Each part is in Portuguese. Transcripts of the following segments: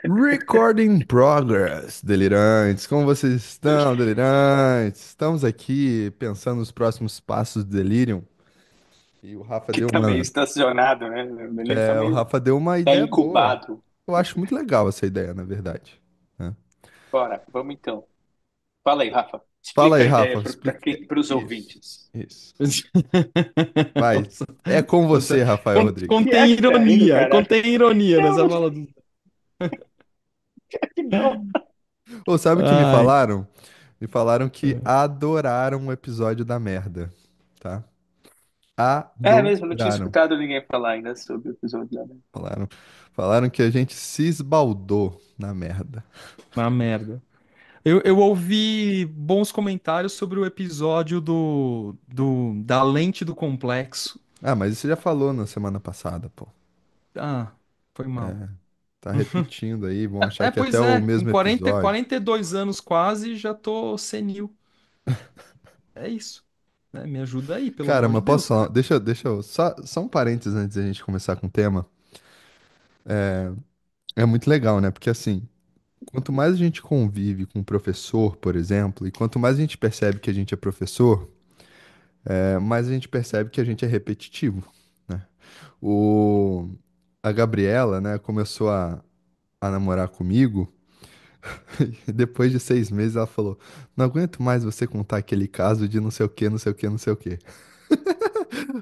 Recording in progress, delirantes. Como vocês estão, delirantes? Estamos aqui pensando nos próximos passos do Delirium. E o Rafa Que deu tá meio uma, estacionado, né? Ele tá o meio. Rafa deu uma Tá ideia boa. incubado. Eu acho muito legal essa ideia, na verdade, né? Bora, vamos então. Fala aí, Rafa. Fala Explica aí, a ideia Rafa. para Explica. quem, para os Isso, ouvintes. isso. Vai. Nossa, É com nossa. você, Rafael Rodrigues. Que é que tá rindo, cara? Contém ironia Não, nessa não, fala do. que não. Ô, sabe o que me Ai. falaram? Me falaram que adoraram o episódio da merda, tá? É mesmo, não tinha Adoraram. escutado ninguém falar ainda sobre o episódio da Ana. Falaram, falaram que a gente se esbaldou na merda. Uma merda. Eu ouvi bons comentários sobre o episódio da lente do complexo. Ah, mas isso você já falou na semana passada, pô. Ah, foi mal. Tá repetindo aí, vão achar que é até Pois o é, com mesmo 40, episódio. 42 anos quase, já tô senil. É isso. Né? Me ajuda aí, pelo Cara, amor mas de posso Deus, falar? cara. Deixa eu. Só um parênteses antes da gente começar com o tema. É muito legal, né? Porque assim, quanto mais a gente convive com o professor, por exemplo, e quanto mais a gente percebe que a gente é professor, mais a gente percebe que a gente é repetitivo, né? O... A Gabriela, né, começou a namorar comigo. E depois de 6 meses ela falou: Não aguento mais você contar aquele caso de não sei o que, não sei o que, não sei o que.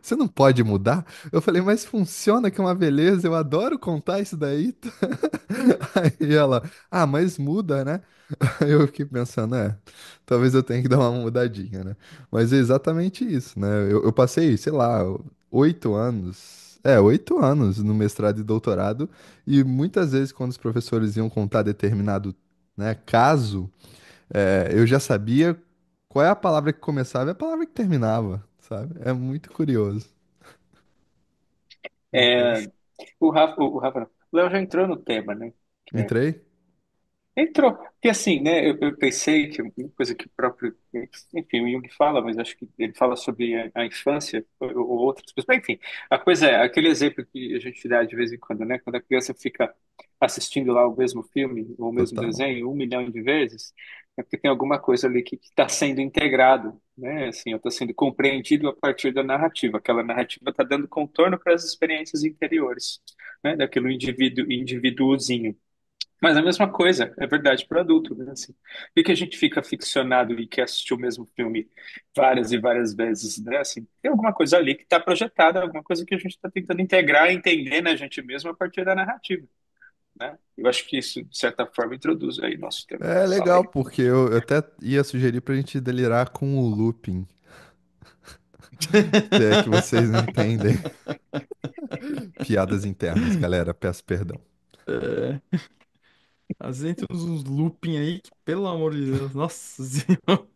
Você não pode mudar? Eu falei, mas funciona que é uma beleza, eu adoro contar isso daí. Aí ela, mas muda, né? Aí eu fiquei pensando, talvez eu tenha que dar uma mudadinha, né? Mas é exatamente isso, né? Eu passei, sei lá, 8 anos. 8 anos no mestrado e doutorado, e muitas vezes, quando os professores iam contar determinado, né, caso, eu já sabia qual é a palavra que começava e a palavra que terminava, sabe? É muito curioso. É, o Rafa, não. O Léo já entrou no tema, né? Entrei? Entrou. Porque assim, né, eu pensei que uma coisa que o próprio, enfim, o Jung fala, mas acho que ele fala sobre a infância ou outras coisas. Mas, enfim, a coisa é, aquele exemplo que a gente dá de vez em quando, né, quando a criança fica assistindo lá o mesmo filme ou o mesmo Total. desenho 1 milhão de vezes, é porque tem alguma coisa ali que está sendo integrado, né, assim, está sendo compreendido a partir da narrativa. Aquela narrativa está dando contorno para as experiências interiores, né, daquele indivíduozinho. Mas a mesma coisa é verdade para o adulto, né? Assim, por que a gente fica ficcionado e quer assistir o mesmo filme várias e várias vezes, né? Assim, tem alguma coisa ali que está projetada, alguma coisa que a gente está tentando integrar e entender na gente mesmo a partir da narrativa, né? Eu acho que isso, de certa forma, introduz aí nosso tema. É Fala legal, aí. porque eu até ia sugerir pra gente delirar com o looping, se é que vocês não entendem. Piadas internas, galera, peço perdão. É, às vezes tem uns looping aí que, pelo amor de Deus, nossa senhora.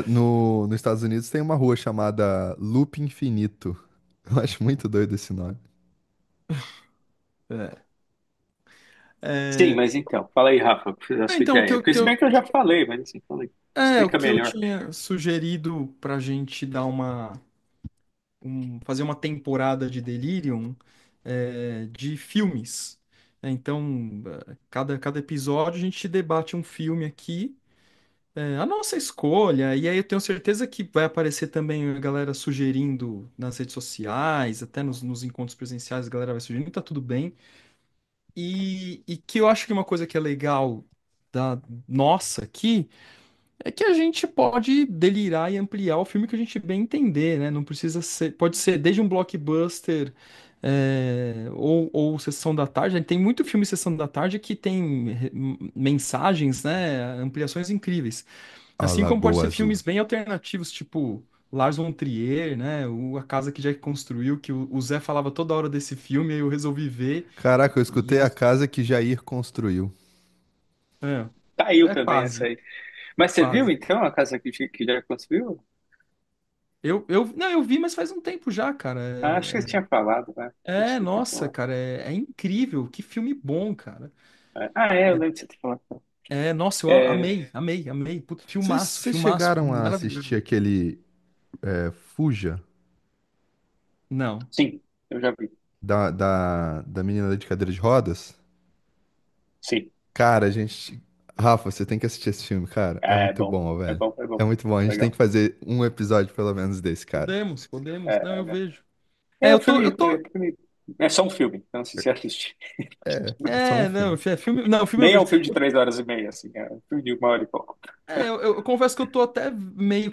Nos Estados Unidos tem uma rua chamada Loop Infinito. Eu acho muito doido esse nome. É. Sim, É, mas então, fala aí, Rafa, a sua então, ideia. Porque se bem que eu já falei, mas assim, falei. o Explica que eu melhor. tinha sugerido pra gente dar fazer uma temporada de Delirium de filmes. Então, cada episódio a gente debate um filme aqui, a nossa escolha, e aí eu tenho certeza que vai aparecer também a galera sugerindo nas redes sociais, até nos encontros presenciais a galera vai sugerindo, tá tudo bem. E que eu acho que uma coisa que é legal da nossa aqui. É que a gente pode delirar e ampliar o filme que a gente bem entender, né? Não precisa ser. Pode ser desde um blockbuster ou Sessão da Tarde. Tem muito filme Sessão da Tarde que tem mensagens, né? Ampliações incríveis. A Assim como pode Lagoa ser Azul. filmes bem alternativos, tipo Lars von Trier, né? A Casa que Jack Construiu, que o Zé falava toda hora desse filme, aí eu resolvi ver. Caraca, eu escutei E a casa que Jair construiu. é, Caiu é também essa quase, aí. Mas você viu, quase. então, a casa que já construiu? Não, eu vi, mas faz um tempo já, cara. Ah, acho que você tinha falado, né? Acho que você tinha Nossa, falado. cara, é incrível. Que filme bom, cara. Ah, eu lembro de você ter falado. Nossa, eu É, amei, amei, amei. Puta, Vocês filmaço, vocês filmaço, chegaram a assistir maravilhoso. aquele Fuja? Não. sim, eu já vi. da menina de cadeira de rodas. Sim, Cara, a gente. Rafa, você tem que assistir esse filme, cara. É é muito bom, bom, é velho. bom, é É bom. muito bom. A gente tem Legal. que fazer um episódio, pelo menos, desse, cara. Podemos, podemos. Não, É, eu né? vejo. É um Eu tô. é só um filme, então se você assiste. É só um Não, filme. é filme. Não, filme eu Nem é vejo. um filme de 3 horas e meia, assim, é um filme de 1 hora e pouco. Eu confesso que eu tô até meio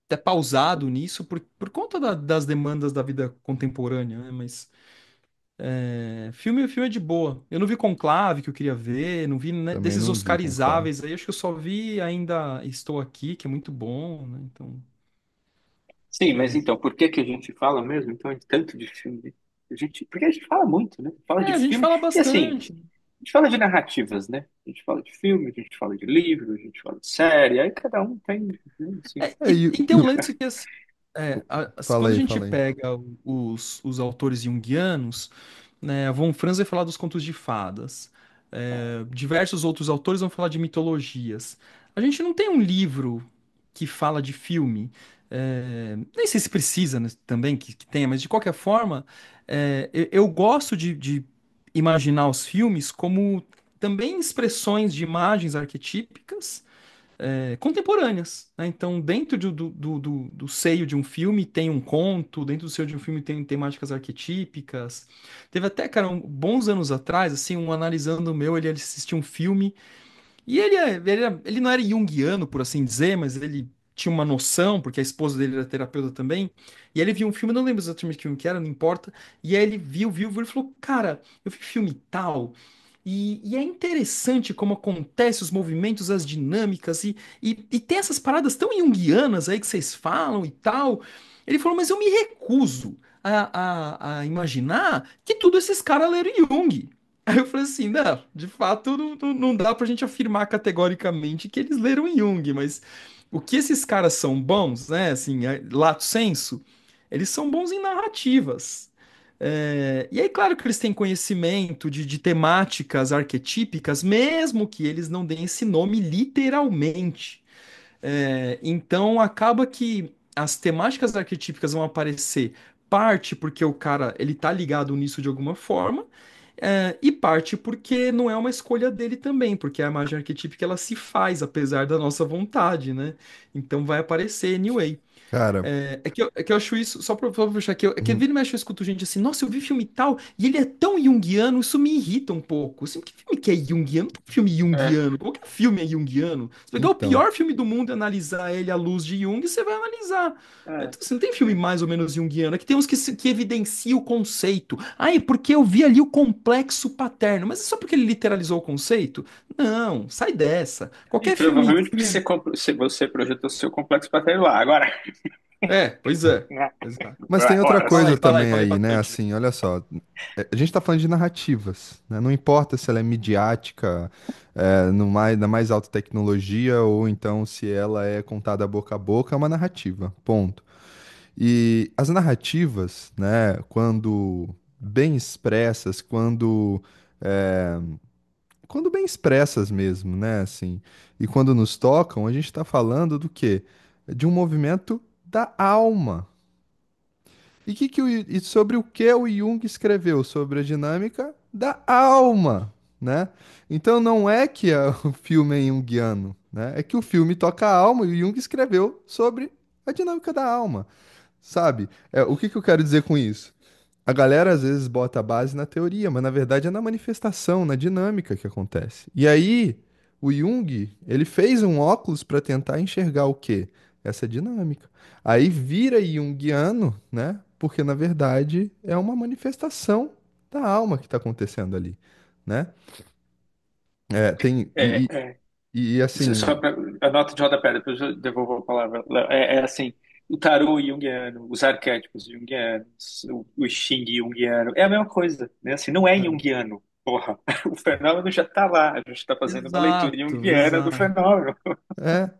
até pausado nisso por conta das demandas da vida contemporânea, né? Mas filme é de boa. Eu não vi Conclave, que eu queria ver, não vi, né, Também desses não vi Conclave. Oscarizáveis aí, acho que eu só vi Ainda Estou Aqui, que é muito bom, né? Então, Sim, mas é, então, por que que a gente fala mesmo, então, de tanto de filme? Porque a gente fala muito, né? Fala de a gente filme, fala e assim, bastante. a gente fala de narrativas, né? A gente fala de filme, a gente fala de livro, a gente fala de série, aí cada um tem, né, assim. E tem um lance que, assim, Fala quando a aí, gente fala aí. pega os autores junguianos, né, a Von Franz vai falar dos contos de fadas, diversos outros autores vão falar de mitologias. A gente não tem um livro que fala de filme. Nem sei se precisa, né, também que tenha, mas de qualquer forma, eu gosto de imaginar os filmes como também expressões de imagens arquetípicas contemporâneas, né? Então, dentro do seio de um filme tem um conto, dentro do seio de um filme tem temáticas arquetípicas. Teve até, cara, bons anos atrás, assim, um analisando meu, ele assistiu um filme e ele não era junguiano, por assim dizer, mas ele tinha uma noção, porque a esposa dele era terapeuta também. E aí ele viu um filme, não lembro exatamente que filme que era, não importa. E aí ele viu e falou: Cara, eu vi filme tal. E é interessante como acontece os movimentos, as dinâmicas, e tem essas paradas tão junguianas aí que vocês falam e tal. Ele falou, mas eu me recuso a imaginar que tudo esses caras leram Jung. Aí eu falei assim, não, de fato não dá pra gente afirmar categoricamente que eles leram Jung, mas o que esses caras são bons, né, assim, lato sensu, eles são bons em narrativas. E aí, claro que eles têm conhecimento de temáticas arquetípicas, mesmo que eles não deem esse nome literalmente. Então acaba que as temáticas arquetípicas vão aparecer parte porque o cara ele tá ligado nisso de alguma forma, e parte porque não é uma escolha dele também, porque a imagem arquetípica ela se faz apesar da nossa vontade, né? Então vai aparecer anyway. Cara, É que eu acho isso, só pra fechar aqui, é que uhum, vira e mexe eu escuto gente assim, nossa, eu vi filme tal, e ele é tão junguiano, isso me irrita um pouco. Assim, que filme que é junguiano? Não tem filme É, junguiano. Qualquer filme é junguiano. Se pegar o então. pior filme do mundo e analisar ele à luz de Jung, você vai analisar. é, Então, assim, não tem filme mais ou menos junguiano. É que tem uns que evidenciam o conceito. Ah, é porque eu vi ali o complexo paterno. Mas é só porque ele literalizou o conceito? Não, sai dessa. e Qualquer filme. provavelmente porque você projetou seu complexo paterno lá. Agora, Pois é. Exato. Mas tem outra ora, coisa também Fala aí aí, né? bastante. Assim, olha só. A gente tá falando de narrativas, né? Não importa se ela é midiática, no mais, na mais alta tecnologia, ou então se ela é contada boca a boca, é uma narrativa. Ponto. E as narrativas, né, quando bem expressas, quando bem expressas mesmo, né, assim, e quando nos tocam, a gente está falando do quê? De um movimento da alma. E sobre o que o Jung escreveu? Sobre a dinâmica da alma, né? Então não é que o filme é junguiano, né? É que o filme toca a alma e o Jung escreveu sobre a dinâmica da alma. Sabe? O que que eu quero dizer com isso? A galera às vezes bota a base na teoria, mas na verdade é na manifestação, na dinâmica que acontece. E aí, o Jung, ele fez um óculos para tentar enxergar o quê? Essa dinâmica. Aí vira junguiano, né? Porque na verdade é uma manifestação da alma que está acontecendo ali, né? É, tem é, é, e só assim, para a nota de rodapé, depois eu devolvo a palavra. É assim, o tarô junguiano, os arquétipos junguianos, o Xing junguiano, é a mesma coisa, né? Assim, não é junguiano, porra. O fenômeno já está lá, a gente está fazendo uma leitura Exato, junguiana do exato. fenômeno.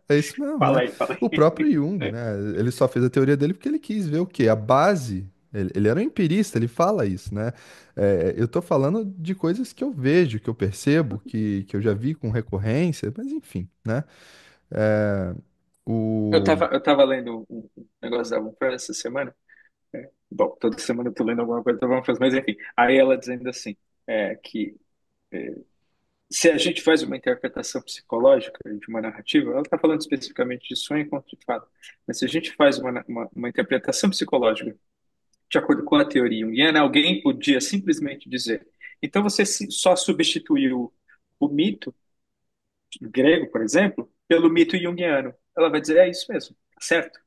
é isso mesmo, Fala né? aí, fala O aí. próprio Jung, É, né? Ele só fez a teoria dele porque ele quis ver o quê? A base. Ele era um empirista, ele fala isso, né? Eu tô falando de coisas que eu vejo, que eu percebo, que eu já vi com recorrência, mas enfim, né? É, Eu o... tava, eu tava lendo um negócio da Von Franz essa semana, Bom, toda semana eu tô lendo alguma coisa, alguma coisa, mas enfim. Aí ela dizendo assim, que se a gente faz uma interpretação psicológica de uma narrativa, ela está falando especificamente de sonho e conto de fada, mas se a gente faz uma interpretação psicológica de acordo com a teoria junguiana, alguém podia simplesmente dizer, então você só substituiu o mito grego, por exemplo, pelo mito junguiano. Ela vai dizer, é isso mesmo, tá certo?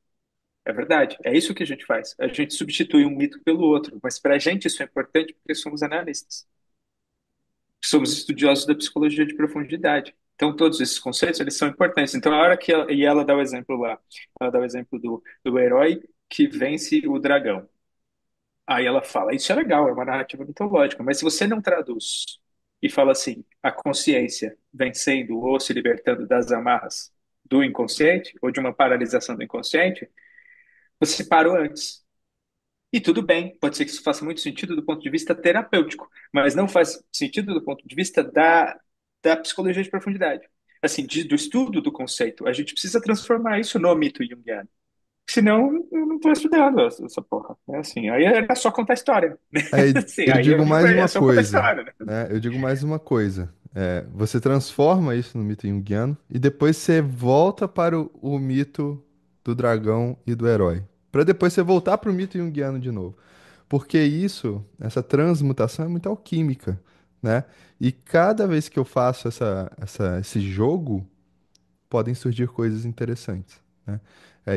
É verdade, é isso que a gente faz. A gente substitui um mito pelo outro, mas para a gente isso é importante porque somos analistas, somos estudiosos da psicologia de profundidade. Então todos esses conceitos eles são importantes. Então a hora que e ela dá o exemplo lá, ela dá o exemplo do herói que vence o dragão. Aí ela fala, isso é legal, é uma narrativa mitológica, mas se você não traduz e fala assim, a consciência vencendo ou se libertando das amarras do inconsciente ou de uma paralisação do inconsciente, você parou antes. E tudo bem, pode ser que isso faça muito sentido do ponto de vista terapêutico, mas não faz sentido do ponto de vista da psicologia de profundidade. Assim, do estudo do conceito. A gente precisa transformar isso no mito junguiano. Senão, eu não estou estudando essa porra. É assim, aí era só contar história. Aí Assim, eu aí digo mais é uma só contar coisa, história, né? né? Eu digo mais uma coisa. Você transforma isso no mito junguiano e depois você volta para o mito do dragão e do herói. Para depois você voltar para o mito junguiano de novo. Porque isso, essa transmutação é muito alquímica, né? E cada vez que eu faço esse jogo, podem surgir coisas interessantes, né?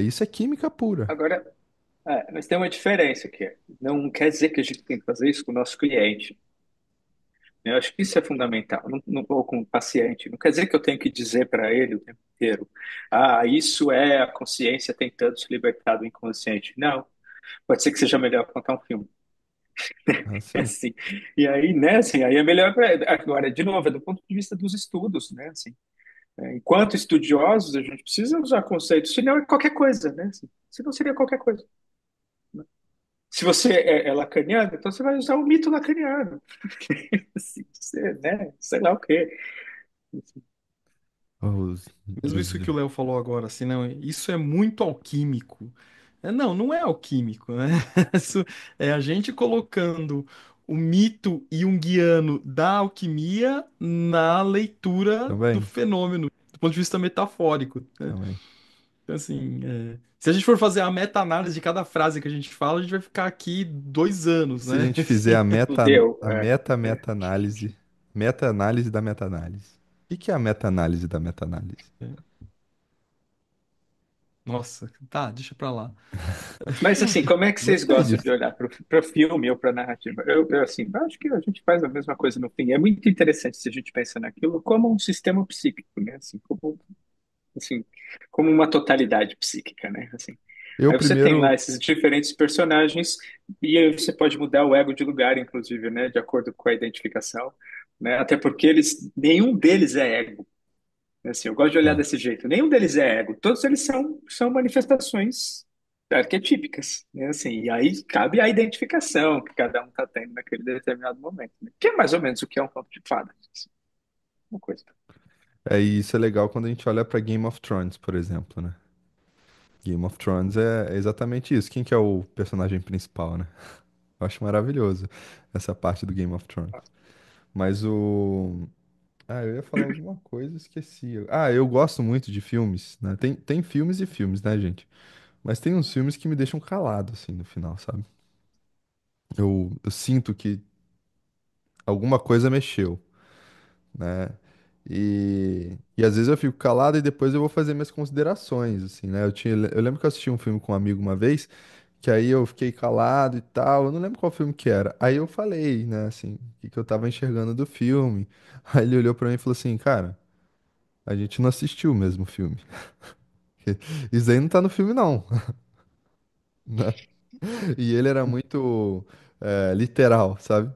Isso é química pura. Agora, mas tem uma diferença aqui. Não quer dizer que a gente tem que fazer isso com o nosso cliente. Eu acho que isso é fundamental. Ou com o paciente. Não quer dizer que eu tenho que dizer para ele o tempo inteiro: ah, isso é a consciência tentando se libertar do inconsciente. Não. Pode ser que seja melhor contar um filme. Assim, Assim. E aí, né, assim, aí é melhor. Agora, de novo, é do ponto de vista dos estudos, né? Assim, enquanto estudiosos, a gente precisa usar conceitos, senão é qualquer coisa, né? Assim, senão seria qualquer coisa. Se você é lacaniano, então você vai usar o mito lacaniano. Assim, né? Sei lá o quê. os, Mesmo os- isso que o Léo falou agora, assim, não, isso é muito alquímico. Não, não é alquímico, né? Isso é a gente colocando o mito junguiano da alquimia na leitura do também, fenômeno, do ponto de vista metafórico, né? também. Então, assim, se a gente for fazer a meta-análise de cada frase que a gente fala, a gente vai ficar aqui 2 anos, Se a né? gente fizer Assim, Fudeu. meta-meta-análise, meta-análise da meta-análise. O que é a meta-análise da meta-análise? nossa, tá, deixa pra lá. Mas assim, como é que vocês Gostei gostam de disso. olhar para o filme ou para a narrativa? Assim, eu acho que a gente faz a mesma coisa no fim. É muito interessante se a gente pensa naquilo como um sistema psíquico, né? Assim, como uma totalidade psíquica, né? Assim, Eu aí você tem lá primeiro, esses diferentes personagens e aí você pode mudar o ego de lugar, inclusive, né? De acordo com a identificação, né? Até porque nenhum deles é ego. Assim, eu gosto de olhar é, desse jeito. Nenhum deles é ego. Todos eles são manifestações arquetípicas, né? Assim, e aí cabe a identificação que cada um está tendo naquele determinado momento, né? Que é mais ou menos o que é um conto de fadas. Assim, uma coisa. isso é legal quando a gente olha pra Game of Thrones, por exemplo, né? Game of Thrones é exatamente isso. Quem que é o personagem principal, né? Eu acho maravilhoso essa parte do Game of Thrones. Mas eu ia falar alguma coisa, esqueci. Eu gosto muito de filmes, né? Tem filmes e filmes, né, gente? Mas tem uns filmes que me deixam calado, assim, no final, sabe? Eu sinto que alguma coisa mexeu, né? E às vezes eu fico calado e depois eu vou fazer minhas considerações, assim, né? Eu lembro que eu assisti um filme com um amigo uma vez, que aí eu fiquei calado e tal, eu não lembro qual filme que era. Aí eu falei, né, assim, o que que eu tava enxergando do filme. Aí ele olhou pra mim e falou assim, cara, a gente não assistiu o mesmo filme. Isso aí não tá no filme, não. Né? E ele era muito literal, sabe?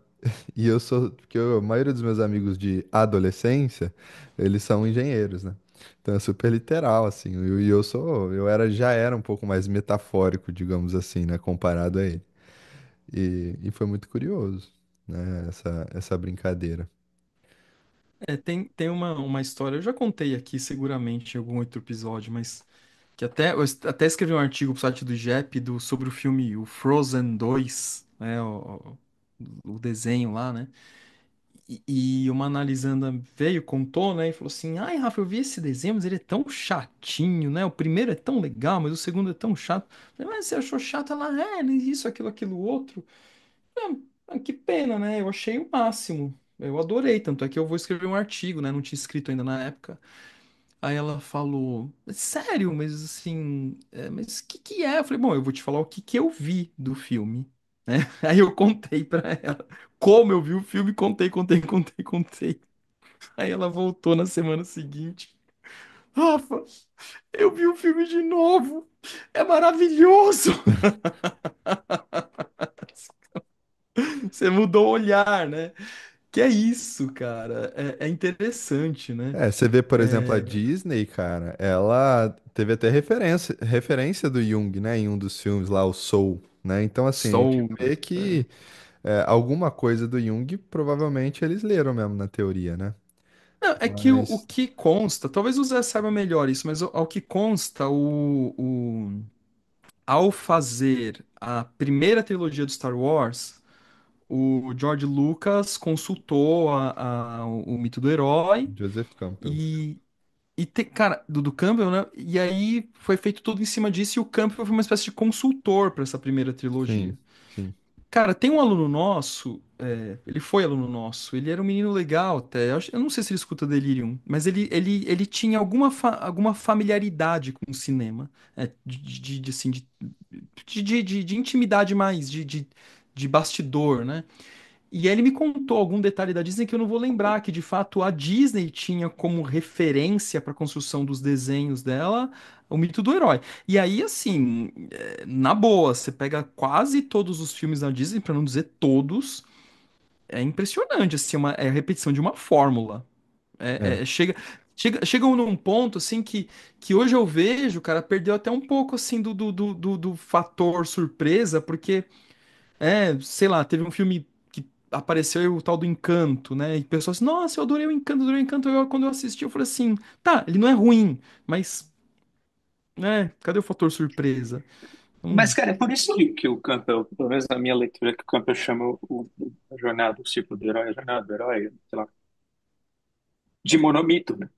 E eu sou, porque a maioria dos meus amigos de adolescência, eles são engenheiros, né? Então é super literal, assim. Já era um pouco mais metafórico, digamos assim, né? Comparado a ele. E foi muito curioso, né? Essa brincadeira. Tem uma história, eu já contei aqui seguramente em algum outro episódio, mas Que até, eu até escrevi um artigo pro site do IGEP sobre o filme o Frozen 2, né? O desenho lá, né? E uma analisanda veio, contou, né? E falou assim: Ai, Rafa, eu vi esse desenho, mas ele é tão chatinho, né? O primeiro é tão legal, mas o segundo é tão chato. Eu falei, mas você achou chato? Ela, isso, aquilo, outro. Que pena, né? Eu achei o máximo. Eu adorei, tanto é que eu vou escrever um artigo, né? Não tinha escrito ainda na época. Aí ela falou, sério, mas assim, mas o que que é? Eu falei, bom, eu vou te falar o que que eu vi do filme, né? Aí eu contei pra ela como eu vi o filme, contei. Aí ela voltou na semana seguinte. Rafa, eu vi o filme de novo. É maravilhoso. Você mudou o olhar, né? Que é isso, cara. É interessante, né? É, você vê, por exemplo, a É, Disney, cara, ela teve até referência do Jung, né, em um dos filmes lá, o Soul, né? Então, assim, a gente Soul. vê que alguma coisa do Jung provavelmente eles leram mesmo na teoria, né? Não, é que o Mas que consta, talvez o Zé saiba melhor isso, mas ao que consta, ao fazer a primeira trilogia do Star Wars, o George Lucas consultou o mito do herói Joseph Campbell, e, cara, do Campbell, né? E aí foi feito tudo em cima disso e o Campbell foi uma espécie de consultor para essa primeira sim, trilogia. sim. Cara, tem um aluno nosso, ele foi aluno nosso, ele era um menino legal até, eu não sei se ele escuta Delirium, mas ele tinha alguma familiaridade com o cinema, assim, de intimidade mais, de bastidor, né? E aí ele me contou algum detalhe da Disney que eu não vou lembrar, que de fato a Disney tinha como referência para a construção dos desenhos dela o mito do herói. E aí, assim, na boa, você pega quase todos os filmes da Disney, para não dizer todos, é impressionante, assim, é a repetição de uma fórmula. É. Chega num ponto, assim, que hoje eu vejo, cara, perdeu até um pouco, assim, do fator surpresa, porque sei lá, teve um filme que apareceu o tal do Encanto, né? E pessoas assim, nossa, eu adorei o Encanto, adorei o Encanto. Quando eu assisti, eu falei assim, tá, ele não é ruim, mas, né, cadê o fator surpresa? Mas, Hum, cara, é por isso que o Campbell, pelo menos na minha leitura, que o Campbell chama a jornada, o ciclo do herói, a jornada do herói, sei lá, de monomito, né?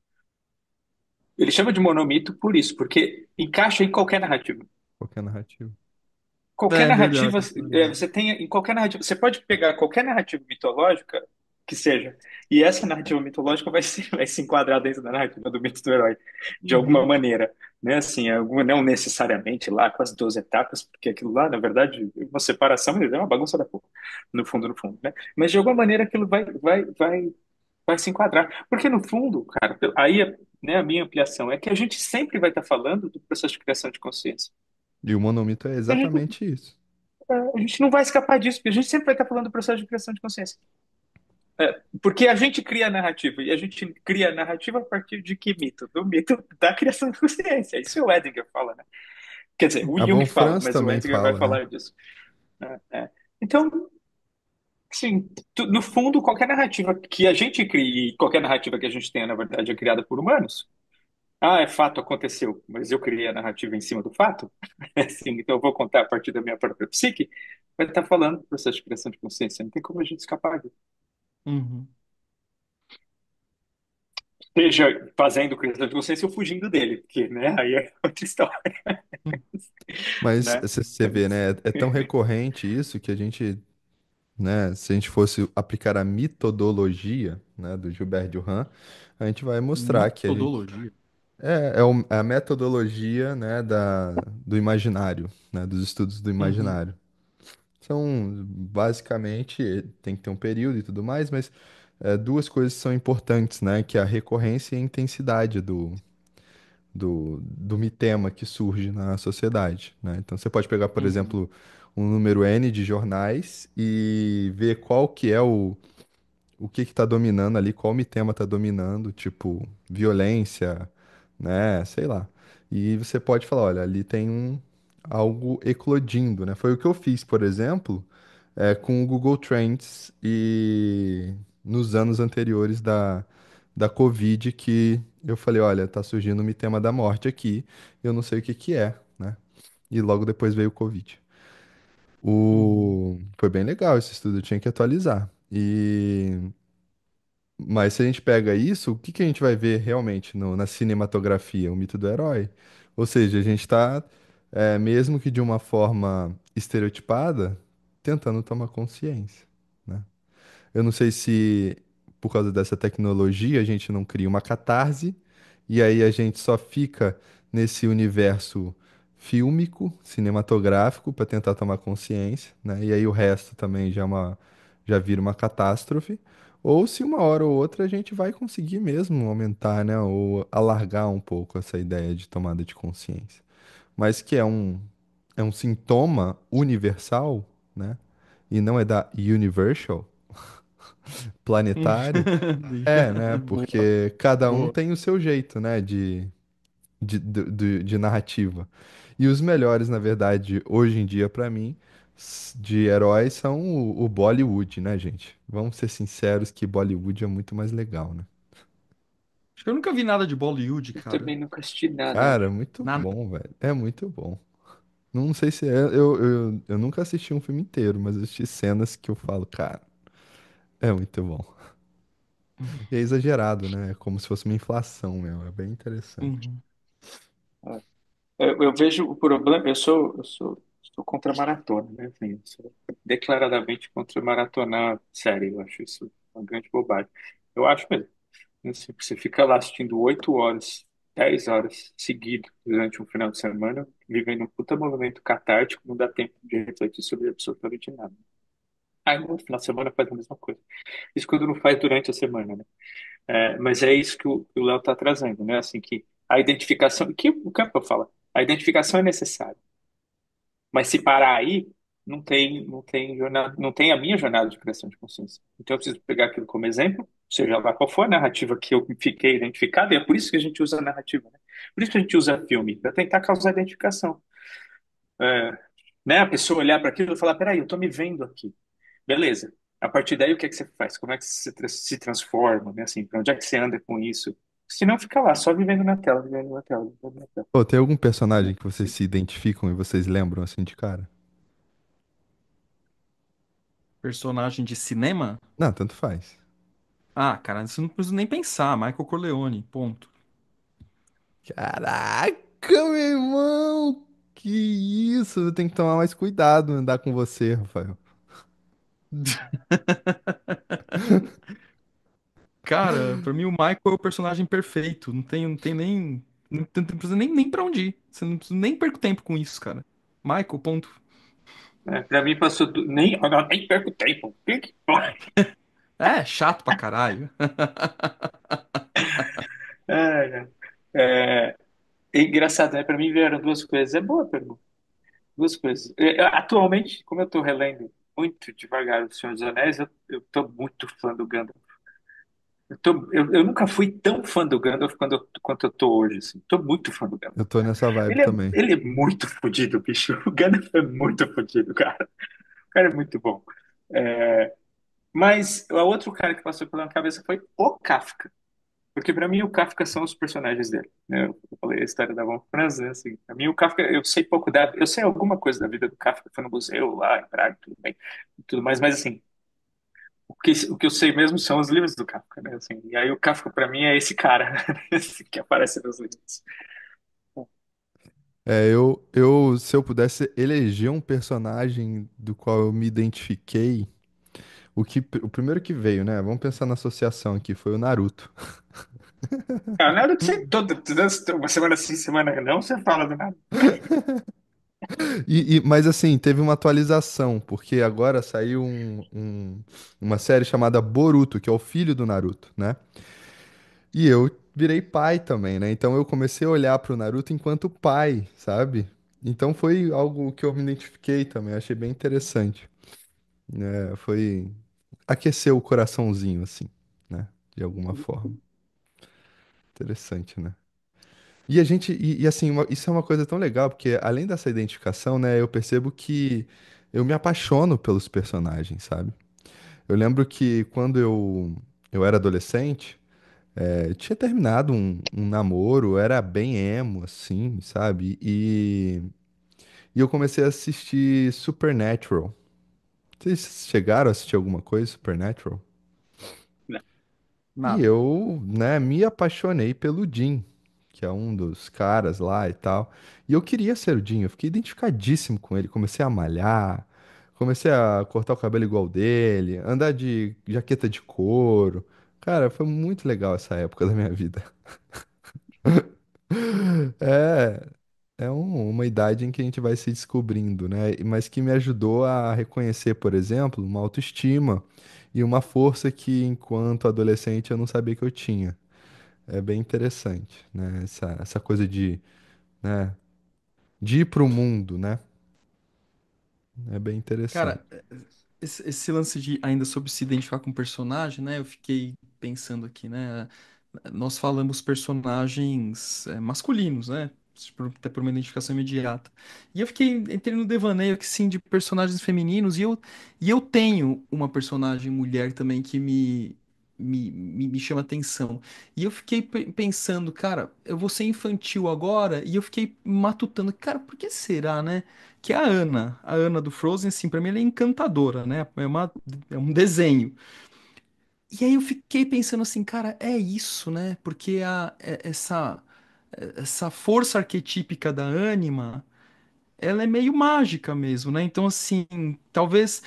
Ele chama de monomito por isso, porque encaixa em qualquer narrativa. Qualquer narrativa. Qualquer é narrativa, verdade, é verdade. você tem, em qualquer narrativa, você pode pegar qualquer narrativa mitológica que seja, e essa narrativa mitológica vai se enquadrar dentro da narrativa do mito do herói, de alguma Uhum, maneira, né? Assim, não necessariamente lá com as 12 etapas, porque aquilo lá, na verdade, é uma separação, é uma bagunça da porra, no fundo, né? Mas de alguma maneira aquilo vai se enquadrar, porque no fundo, cara, aí, né, a minha ampliação é que a gente sempre vai estar falando do processo de criação de consciência. E o monomito é exatamente isso. A gente não vai escapar disso, porque a gente sempre vai estar falando do processo de criação de consciência. Porque a gente cria a narrativa, e a gente cria a narrativa a partir de que mito? Do mito da criação de consciência. Isso o Edinger fala, né? Quer dizer, o A Jung Von fala, Franz mas o também Edinger vai fala, né? falar disso. Então, sim, no fundo, qualquer narrativa que a gente crie, e qualquer narrativa que a gente tenha, na verdade, é criada por humanos. Ah, é fato, aconteceu, mas eu criei a narrativa em cima do fato. Assim, então eu vou contar a partir da minha própria psique. Vai estar falando do processo de criação de consciência. Não tem como a gente escapar disso. uhum, Seja fazendo criação de consciência ou fugindo dele, porque, né, aí é outra história, Mas né? você vê, né? É tão recorrente isso que a gente, né? Se a gente fosse aplicar a metodologia, né, do Gilbert Durand, a gente vai mostrar que a gente Metodologia. é a metodologia, né, do imaginário, né, dos estudos do Uhum, imaginário. São basicamente tem que ter um período e tudo mais, mas duas coisas são importantes, né, que é a recorrência e a intensidade do mitema que surge na sociedade, né? Então você pode pegar, por uhum, exemplo, um número N de jornais e ver qual que é o que está dominando ali, qual mitema está dominando, tipo violência, né? Sei lá. E você pode falar, olha, ali tem algo eclodindo, né? Foi o que eu fiz, por exemplo, com o Google Trends e nos anos anteriores da Covid que eu falei, olha, tá surgindo um tema da morte aqui, eu não sei o que que é, né? E logo depois veio o Covid. Uhum. Foi bem legal esse estudo, eu tinha que atualizar. Mas se a gente pega isso, o que que a gente vai ver realmente na cinematografia? O mito do herói. Ou seja, a gente está, mesmo que de uma forma estereotipada, tentando tomar consciência, né? Eu não sei se por causa dessa tecnologia a gente não cria uma catarse e aí a gente só fica nesse universo fílmico, cinematográfico para tentar tomar consciência, né? E aí o resto também já vira uma catástrofe. Ou se uma hora ou outra a gente vai conseguir mesmo aumentar, né? Ou alargar um pouco essa ideia de tomada de consciência. Mas que é um sintoma universal, né? E não é da Universal, planetário. É, né? Boa, Porque cada um boa. tem o seu jeito, né? De narrativa. E os melhores, na verdade, hoje em dia, pra mim, de heróis são o Bollywood, né, gente? Vamos ser sinceros que Bollywood é muito mais legal, né? Acho que eu nunca vi nada de Bollywood, Eu cara. também nunca assisti nada. Cara, muito Nada. bom, velho. É muito bom. Não sei se é. Eu nunca assisti um filme inteiro, mas eu assisti cenas que eu falo, cara, é muito bom. E é exagerado, né? É como se fosse uma inflação, meu. É bem interessante. Uhum. Eu vejo o problema, sou contra a maratona, né? Assim, eu sou declaradamente contra maratonar série, eu acho isso uma grande bobagem. Eu acho mesmo, assim, você fica lá assistindo 8 horas, 10 horas seguidas durante um final de semana, vivendo um puta movimento catártico, não dá tempo de refletir sobre absolutamente nada. Aí no final de semana faz a mesma coisa. Isso quando não faz durante a semana, né? Mas é isso que o Léo está trazendo, né? Assim, que a identificação, que o Campbell fala, a identificação é necessária. Mas se parar aí, não tem jornada, não tem a minha jornada de criação de consciência. Então eu preciso pegar aquilo como exemplo, seja lá qual for a narrativa que eu fiquei identificado, e é por isso que a gente usa a narrativa, né? Por isso que a gente usa filme, para tentar causar identificação. É, né? A pessoa olhar para aquilo e falar, peraí, eu estou me vendo aqui. Beleza. A partir daí, o que é que você faz? Como é que você se transforma, né? Assim, para onde é que você anda com isso? Se não, fica lá, só vivendo na tela, vivendo na tela, vivendo na tela. Pô, tem algum personagem Né? que vocês Assim, se identificam e vocês lembram assim de cara? Personagem de cinema? Não, tanto faz. Ah, cara, isso eu não preciso nem pensar. Michael Corleone, ponto. Caraca, meu irmão! Que isso? Eu tenho que tomar mais cuidado em andar com você, Rafael. Cara, pra mim o Michael é o personagem perfeito. Não tem nem. Não precisa nem pra onde ir. Você não precisa nem perco tempo com isso, cara. Michael, ponto. para mim passou nem, eu nem perco tempo. É, chato pra caralho. É, é, é engraçado, né? Para mim vieram duas coisas. É boa a pergunta. Duas coisas. Atualmente, como eu estou relendo muito devagar O Senhor dos Anéis, eu tô muito fã do Gandalf. Eu nunca fui tão fã do Gandalf quanto eu tô hoje, assim. Tô muito fã do Gandalf, Eu tô cara. nessa vibe Ele é, também. ele é muito fodido, bicho. O Gandalf é muito fodido, cara. O cara é muito bom. É, mas o outro cara que passou pela minha cabeça foi o Kafka. Porque pra mim o Kafka são os personagens dele, né? Eu falei a história da Von Franz, né? Assim, pra mim o Kafka, eu sei alguma coisa da vida do Kafka, foi no museu lá em Praga, tudo bem, tudo mais, mas assim, o que eu sei mesmo são os livros do Kafka, né? Assim, e aí o Kafka pra mim é esse cara, esse que aparece nos livros. Se eu pudesse eleger um personagem do qual eu me identifiquei, o primeiro que veio, né? Vamos pensar na associação aqui, foi o Naruto. Ah, nada que você uma semana sim, semana não, você fala do nada. Mas assim, teve uma atualização, porque agora saiu uma série chamada Boruto, que é o filho do Naruto, né? E eu virei pai também, né? Então eu comecei a olhar pro Naruto enquanto pai, sabe? Então foi algo que eu me identifiquei também, achei bem interessante, né? Foi aquecer o coraçãozinho, assim, né? De alguma forma. Interessante, né? Assim, isso é uma coisa tão legal, porque além dessa identificação, né, eu percebo que eu me apaixono pelos personagens, sabe? Eu lembro que quando eu era adolescente, Tinha terminado um namoro, era bem emo, assim, sabe? E eu comecei a assistir Supernatural. Vocês chegaram a assistir alguma coisa, Supernatural? Não. E Nada. eu, né, me apaixonei pelo Jim, que é um dos caras lá e tal. E eu queria ser o Jim, eu fiquei identificadíssimo com ele. Comecei a malhar, comecei a cortar o cabelo igual dele, andar de jaqueta de couro. Cara, foi muito legal essa época da minha vida. É, uma idade em que a gente vai se descobrindo, né? Mas que me ajudou a reconhecer, por exemplo, uma autoestima e uma força que, enquanto adolescente, eu não sabia que eu tinha. É bem interessante, né? Essa coisa né, de ir pro mundo, né? É bem interessante. Cara, esse lance de ainda sobre se identificar com o personagem, né? Eu fiquei pensando aqui, né? Nós falamos personagens masculinos, né? Até por uma identificação imediata. E eu fiquei, entrei no devaneio que sim, de personagens femininos, e eu tenho uma personagem mulher também que me chama atenção. E eu fiquei pensando, cara, eu vou ser infantil agora, e eu fiquei matutando, cara, por que será, né? Que é a Ana do Frozen, assim, pra mim ela é encantadora, né? É um desenho. E aí eu fiquei pensando assim, cara, é isso, né? Porque essa força arquetípica da ânima, ela é meio mágica mesmo, né? Então, assim, talvez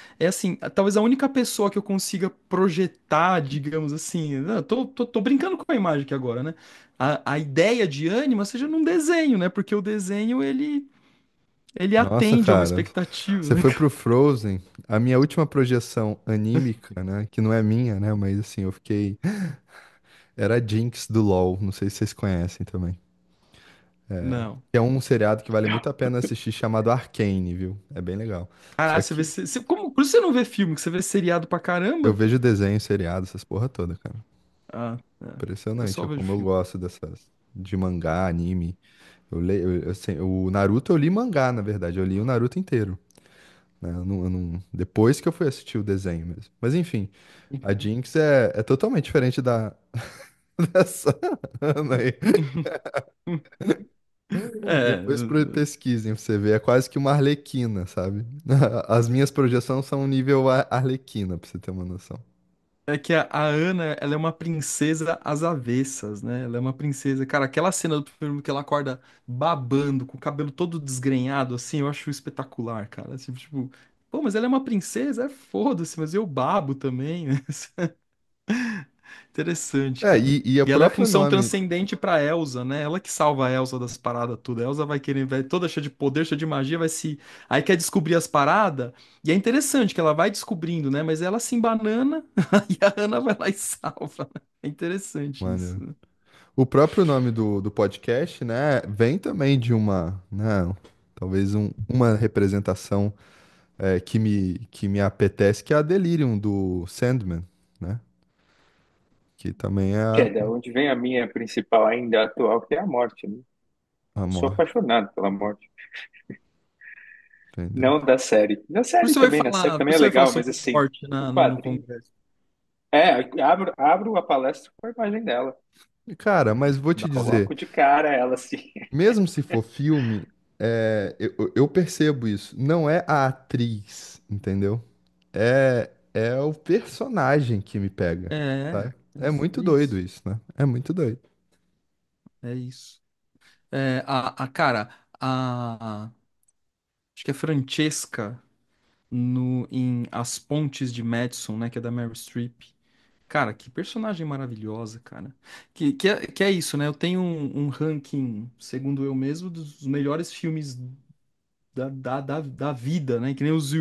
a única pessoa que eu consiga projetar, digamos assim, eu tô brincando com a imagem aqui agora, né? A ideia de ânima seja num desenho, né? Porque o desenho, ele Nossa, atende a uma cara, expectativa, você né? foi pro Frozen. A minha última projeção anímica, né? Que não é minha, né? Mas assim, eu fiquei. Era a Jinx do LoL. Não sei se vocês conhecem também. Não. Que é um seriado que vale muito a pena assistir, chamado Arcane, viu? É bem legal. Só Caralho, você vê. que Como, por isso você não vê filme, que você vê seriado pra eu caramba? vejo desenho, seriado, essas porra toda, cara. Ah, é. Eu Impressionante, só é vejo como eu filme. gosto dessas de mangá, anime. Assim, o Naruto eu li mangá, na verdade, eu li o Naruto inteiro, né? Depois que eu fui assistir o desenho mesmo. Mas enfim, a Jinx é totalmente diferente dessa Ana aí. É, Depois pesquisem pra você ver, é quase que uma Arlequina, sabe? As minhas projeções são nível Arlequina, pra você ter uma noção. é que a Ana, ela é uma princesa às avessas, né? Ela é uma princesa. Cara, aquela cena do filme que ela acorda babando, com o cabelo todo desgrenhado, assim, eu acho espetacular, cara. Assim, tipo, pô, mas ela é uma princesa? É foda-se, mas eu babo também, né? Interessante, cara. E o E ela é a próprio função nome, transcendente pra Elsa, né? Ela que salva a Elsa das paradas tudo. A Elsa vai querer, vai toda cheia de poder, cheia de magia, vai se. Aí quer descobrir as paradas. E é interessante que ela vai descobrindo, né? Mas ela se embanana e a Ana vai lá e salva. É interessante isso. mano, o próprio nome do podcast, né, vem também de né, talvez uma representação que me apetece, que é a Delirium do Sandman, né? Que também é Que é da onde vem a minha principal ainda atual, que é a morte, né? a Sou morte, apaixonado pela morte. entendeu? Não da série. Na série também, na série Por também é isso você vai falar legal, mas sobre assim, morte o no quadrinho. congresso. É, abro a palestra com a imagem dela. E, cara, mas vou te dizer, Coloco de cara ela assim. mesmo se for filme, eu percebo isso. Não é a atriz, entendeu? É o personagem que me pega, É, tá? É é muito doido isso. isso, né? É muito doido. É isso. É, cara, acho que é Francesca em As Pontes de Madison, né? Que é da Meryl Streep. Cara, que personagem maravilhosa, cara. Que é isso, né? Eu tenho um ranking, segundo eu mesmo, dos melhores filmes da vida, né? Que nem os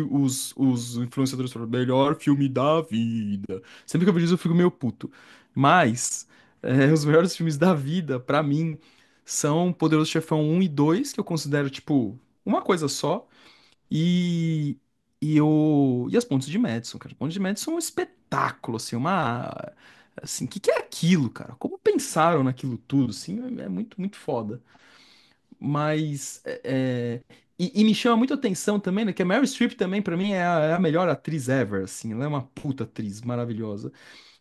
influenciadores falam, melhor filme da vida. Sempre que eu vejo isso, eu fico meio puto. Mas, os melhores filmes da vida, pra mim, são Poderoso Chefão 1 e 2, que eu considero, tipo, uma coisa só. E, e As Pontes de Madison, cara. As Pontes de Madison é um espetáculo, assim, uma. Assim, o que é aquilo, cara? Como pensaram naquilo tudo, assim, é muito, muito foda. Mas. E me chama muito atenção também, né? Que a Meryl Streep também, pra mim, é a melhor atriz ever, assim. Ela é uma puta atriz maravilhosa.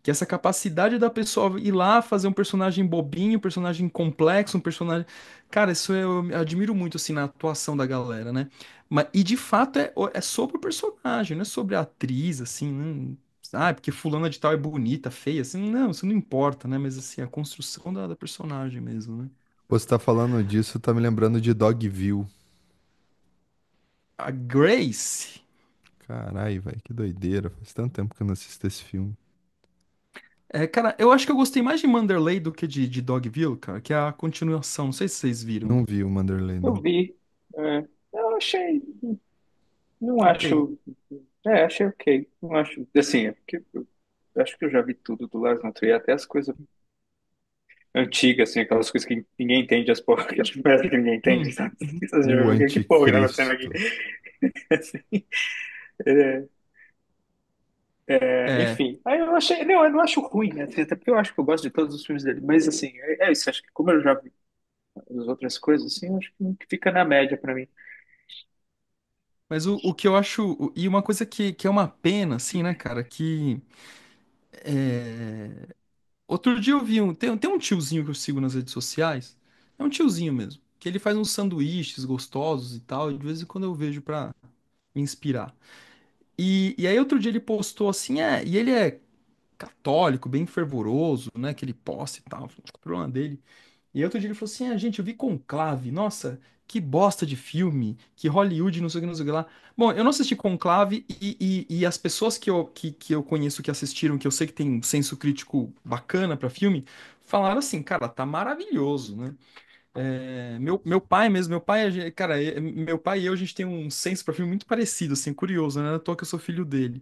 Que é essa capacidade da pessoa ir lá fazer um personagem bobinho, um personagem complexo, um personagem. Cara, isso eu admiro muito, assim, na atuação da galera, né? Mas, e de fato é sobre o personagem, não é sobre a atriz, assim, porque fulana de tal é bonita, feia, assim, não, isso não importa, né? Mas, assim, a construção da personagem mesmo, né? Você tá falando disso, tá me lembrando de Dogville. A Grace. Carai, velho, que doideira. Faz tanto tempo que eu não assisto esse filme. Cara, eu acho que eu gostei mais de Manderley do que de Dogville, cara, que é a continuação. Não sei se vocês viram. Não vi o Manderley, Eu não. vi. Eu achei. Não Ok. acho. Achei ok. Não acho. Assim, é porque eu acho que eu já vi tudo do Lars von Trier, até as coisas antigas, assim, aquelas coisas que ninguém entende, as porras que parece que ninguém entende, sabe? Uhum. O Que porra que tá acontecendo aqui? Anticristo. Assim, é, É, enfim, aí eu achei, não, eu não acho ruim, né? Até porque eu acho que eu gosto de todos os filmes dele, mas assim, é isso, acho que como eu já vi as outras coisas, assim, eu acho que fica na média pra mim. mas o que eu acho. E uma coisa que é uma pena, assim, né, cara, que. é, Outro dia eu vi um. Tem um tiozinho que eu sigo nas redes sociais. É um tiozinho mesmo. Que ele faz uns sanduíches gostosos e tal. E de vez em quando eu vejo pra me inspirar. E aí outro dia ele postou assim, e ele é católico, bem fervoroso, né? Que ele posta e tal, o problema dele. E aí outro dia ele falou assim, gente, eu vi Conclave, nossa, que bosta de filme, que Hollywood, não sei o que, não sei o que lá. Bom, eu não assisti Conclave e as pessoas que eu conheço que assistiram, que eu sei que tem um senso crítico bacana pra filme, falaram assim, cara, tá maravilhoso, né? Meu pai mesmo, meu pai, cara, meu pai e eu, a gente tem um senso pra filme muito parecido, assim, curioso, né? Não é à toa que eu sou filho dele.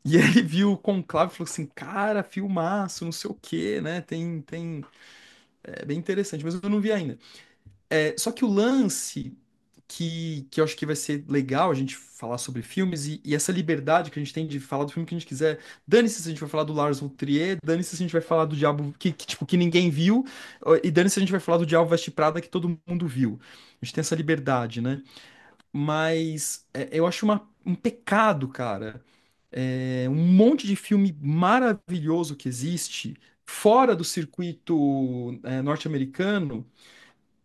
E aí ele viu o Conclave e falou assim, cara, filmaço, não sei o quê, né? É bem interessante, mas eu não vi ainda. Só que o lance que eu acho que vai ser legal a gente falar sobre filmes e essa liberdade que a gente tem de falar do filme que a gente quiser. Dane-se se a gente vai falar do Lars von Trier, dane-se se a gente vai falar do Diabo tipo, que ninguém viu, e dane-se se a gente vai falar do Diabo Veste Prada que todo mundo viu. A gente tem essa liberdade, né? Mas eu acho um pecado, cara. Um monte de filme maravilhoso que existe fora do circuito norte-americano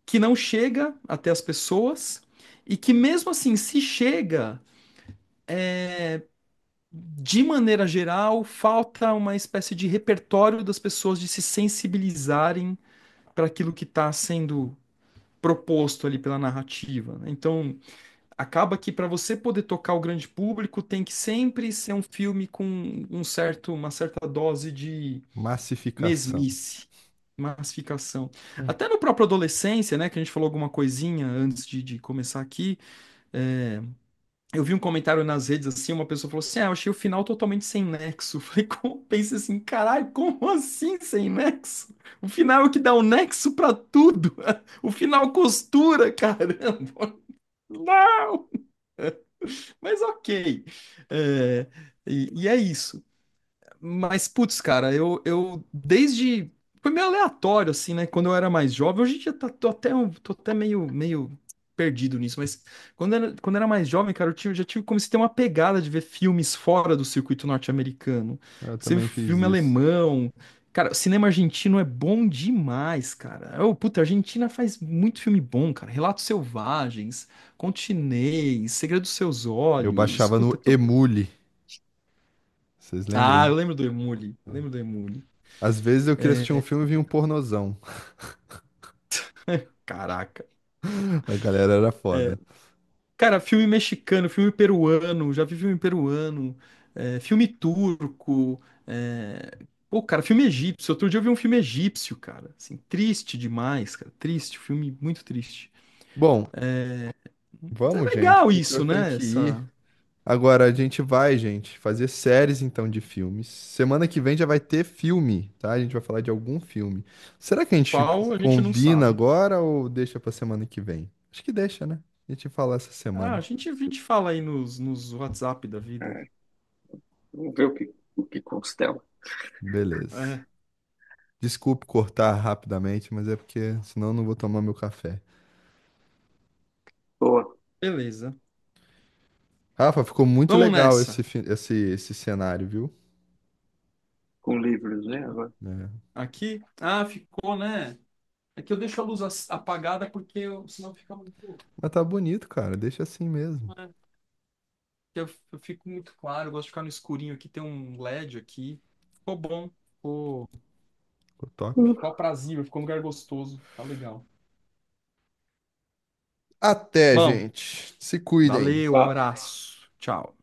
que não chega até as pessoas e que mesmo assim, se chega, de maneira geral, falta uma espécie de repertório das pessoas de se sensibilizarem para aquilo que está sendo proposto ali pela narrativa, né? Então, acaba que para você poder tocar o grande público, tem que sempre ser um filme com uma certa dose de Massificação. mesmice, massificação. Até no próprio adolescência, né, que a gente falou alguma coisinha antes de começar aqui, é, eu vi um comentário nas redes assim, uma pessoa falou assim, eu achei o final totalmente sem nexo. Eu falei, pensei assim, caralho, como assim sem nexo? O final é o que dá o nexo pra tudo. O final costura, caramba. Não! Mas ok. E é isso. Mas, putz, cara, eu desde. Foi meio aleatório, assim, né? Quando eu era mais jovem. Hoje em dia tô até meio perdido nisso. Mas quando eu era mais jovem, cara, já tive como se ter uma pegada de ver filmes fora do circuito norte-americano. Eu Você vê também fiz filme isso. alemão. Cara, o cinema argentino é bom demais, cara. Puta, a Argentina faz muito filme bom, cara. Relatos Selvagens, Continês, Segredo dos Seus Eu Olhos. baixava Puta, no tô... Emule. Vocês Ah, lembram? eu lembro do Emule. Eu lembro do Emule. Às vezes eu queria assistir um É, filme e vinha um pornozão. caraca. A galera era É, foda. cara, filme mexicano, filme peruano, já vi filme peruano, filme turco, pô, cara, filme egípcio. Outro dia eu vi um filme egípcio, cara. Assim, triste demais, cara. Triste, filme muito triste. Bom, É vamos, gente, legal porque eu isso, tenho né? que ir. Essa... Agora a gente vai, gente, fazer séries então de filmes. Semana que vem já vai ter filme, tá? A gente vai falar de algum filme. Será que a gente Qual a gente não combina sabe. agora ou deixa pra semana que vem? Acho que deixa, né? A gente fala essa Ah, semana. a gente fala aí nos WhatsApp da vida. É, vamos ver o que constela. Beleza. É, Desculpe cortar rapidamente, mas é porque senão eu não vou tomar meu café. Boa. beleza. Rafa, ficou muito Vamos legal nessa. esse cenário, viu? com livros, né? Agora. né? Aqui? Ah, ficou, né? É que eu deixo a luz apagada porque senão fica muito. Mas tá bonito, cara. Deixa assim mesmo. Né? Eu fico muito claro, eu gosto de ficar no escurinho aqui, tem um LED aqui. Ficou bom, Ficou top. ficou aprazível, ficou um lugar gostoso, tá legal. Até, Bom, gente. Se cuidem. valeu, Tá? abraço, tchau.